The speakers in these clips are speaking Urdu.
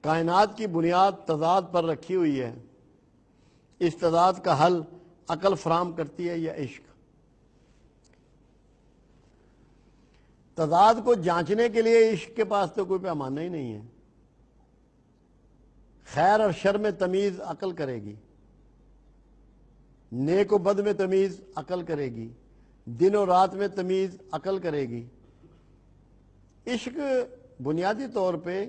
کائنات کی بنیاد تضاد پر رکھی ہوئی ہے، اس تضاد کا حل عقل فراہم کرتی ہے یا عشق؟ تضاد کو جانچنے کے لیے عشق کے پاس تو کوئی پیمانہ ہی نہیں ہے۔ خیر اور شر میں تمیز عقل کرے گی، نیک و بد میں تمیز عقل کرے گی، دن و رات میں تمیز عقل کرے گی۔ عشق بنیادی طور پہ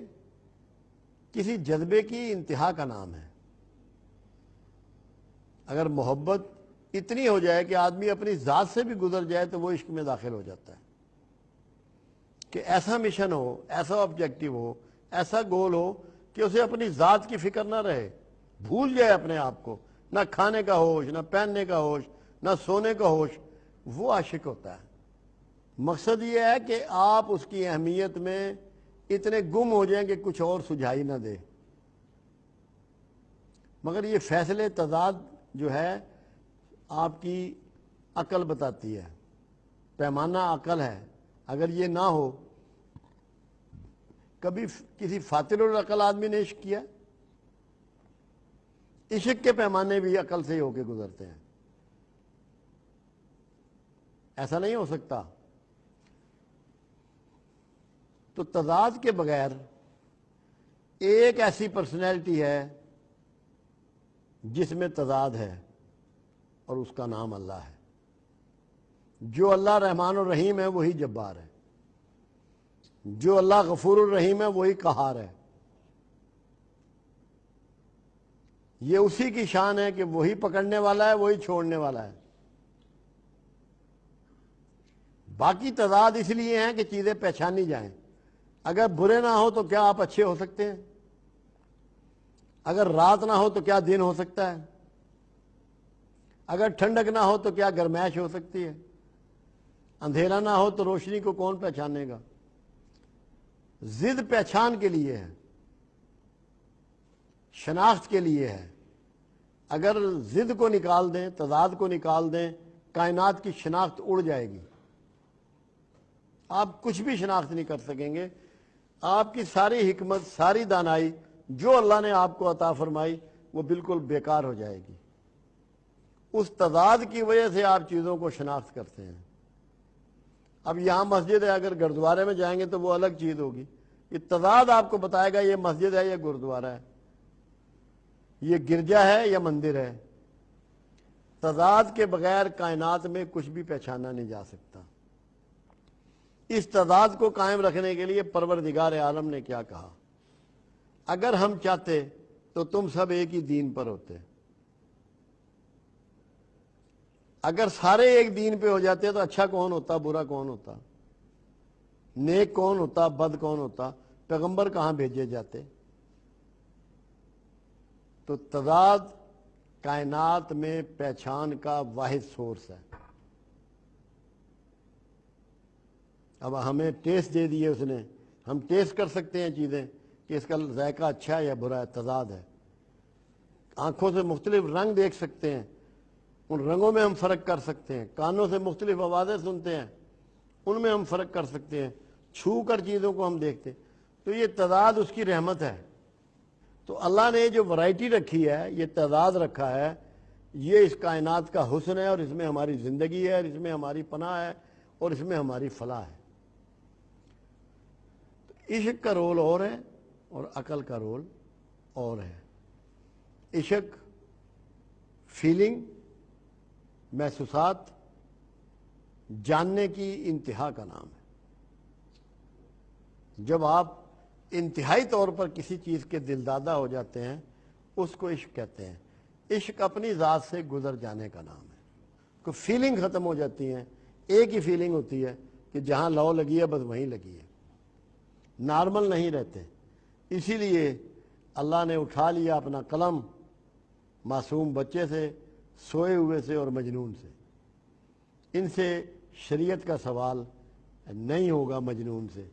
کسی جذبے کی انتہا کا نام ہے۔ اگر محبت اتنی ہو جائے کہ آدمی اپنی ذات سے بھی گزر جائے تو وہ عشق میں داخل ہو جاتا ہے، کہ ایسا مشن ہو، ایسا آبجیکٹو ہو، ایسا گول ہو کہ اسے اپنی ذات کی فکر نہ رہے، بھول جائے اپنے آپ کو، نہ کھانے کا ہوش، نہ پہننے کا ہوش، نہ سونے کا ہوش، وہ عاشق ہوتا ہے۔ مقصد یہ ہے کہ آپ اس کی اہمیت میں اتنے گم ہو جائیں کہ کچھ اور سجھائی نہ دے۔ مگر یہ فیصلے تضاد جو ہے آپ کی عقل بتاتی ہے، پیمانہ عقل ہے۔ اگر یہ نہ ہو، کبھی کسی فاطر العقل آدمی نے عشق کیا؟ عشق کے پیمانے بھی عقل سے ہی ہو کے گزرتے ہیں، ایسا نہیں ہو سکتا۔ تو تضاد کے بغیر ایک ایسی پرسنالٹی ہے جس میں تضاد ہے، اور اس کا نام اللہ ہے۔ جو اللہ رحمان الرحیم ہے وہی جبار ہے، جو اللہ غفور الرحیم ہے وہی قہار ہے۔ یہ اسی کی شان ہے کہ وہی پکڑنے والا ہے، وہی چھوڑنے والا ہے۔ باقی تضاد اس لیے ہیں کہ چیزیں پہچانی جائیں۔ اگر برے نہ ہو تو کیا آپ اچھے ہو سکتے ہیں؟ اگر رات نہ ہو تو کیا دن ہو سکتا ہے؟ اگر ٹھنڈک نہ ہو تو کیا گرمائش ہو سکتی ہے؟ اندھیرا نہ ہو تو روشنی کو کون پہچانے گا؟ ضد پہچان کے لیے ہے، شناخت کے لیے ہے۔ اگر ضد کو نکال دیں، تضاد کو نکال دیں، کائنات کی شناخت اڑ جائے گی، آپ کچھ بھی شناخت نہیں کر سکیں گے۔ آپ کی ساری حکمت، ساری دانائی جو اللہ نے آپ کو عطا فرمائی وہ بالکل بیکار ہو جائے گی۔ اس تضاد کی وجہ سے آپ چیزوں کو شناخت کرتے ہیں۔ اب یہاں مسجد ہے، اگر گردوارے میں جائیں گے تو وہ الگ چیز ہوگی۔ یہ تضاد آپ کو بتائے گا یہ مسجد ہے یا گردوارہ ہے، یہ گرجا ہے یا مندر ہے۔ تضاد کے بغیر کائنات میں کچھ بھی پہچانا نہیں جا سکتا۔ اس تضاد کو قائم رکھنے کے لیے پروردگار عالم نے کیا کہا؟ اگر ہم چاہتے تو تم سب ایک ہی دین پر ہوتے۔ اگر سارے ایک دین پہ ہو جاتے تو اچھا کون ہوتا، برا کون ہوتا، نیک کون ہوتا، بد کون ہوتا، پیغمبر کہاں بھیجے جاتے؟ تو تضاد کائنات میں پہچان کا واحد سورس ہے۔ اب ہمیں ٹیسٹ دے دیے اس نے، ہم ٹیسٹ کر سکتے ہیں چیزیں کہ اس کا ذائقہ اچھا ہے یا برا ہے، تضاد ہے۔ آنکھوں سے مختلف رنگ دیکھ سکتے ہیں، ان رنگوں میں ہم فرق کر سکتے ہیں۔ کانوں سے مختلف آوازیں سنتے ہیں، ان میں ہم فرق کر سکتے ہیں۔ چھو کر چیزوں کو ہم دیکھتے ہیں۔ تو یہ تضاد اس کی رحمت ہے۔ تو اللہ نے جو ورائٹی رکھی ہے، یہ تضاد رکھا ہے، یہ اس کائنات کا حسن ہے، اور اس میں ہماری زندگی ہے، اور اس میں ہماری پناہ ہے، اور اس میں ہماری فلاح ہے۔ عشق کا رول اور ہے اور عقل کا رول اور ہے۔ عشق فیلنگ، محسوسات، جاننے کی انتہا کا نام ہے۔ جب آپ انتہائی طور پر کسی چیز کے دلدادہ ہو جاتے ہیں اس کو عشق کہتے ہیں۔ عشق اپنی ذات سے گزر جانے کا نام ہے۔ کوئی فیلنگ ختم ہو جاتی ہیں، ایک ہی فیلنگ ہوتی ہے کہ جہاں لو لگی ہے بس وہیں لگی ہے، نارمل نہیں رہتے۔ اسی لیے اللہ نے اٹھا لیا اپنا قلم معصوم بچے سے، سوئے ہوئے سے اور مجنون سے۔ ان سے شریعت کا سوال نہیں ہوگا، مجنون سے۔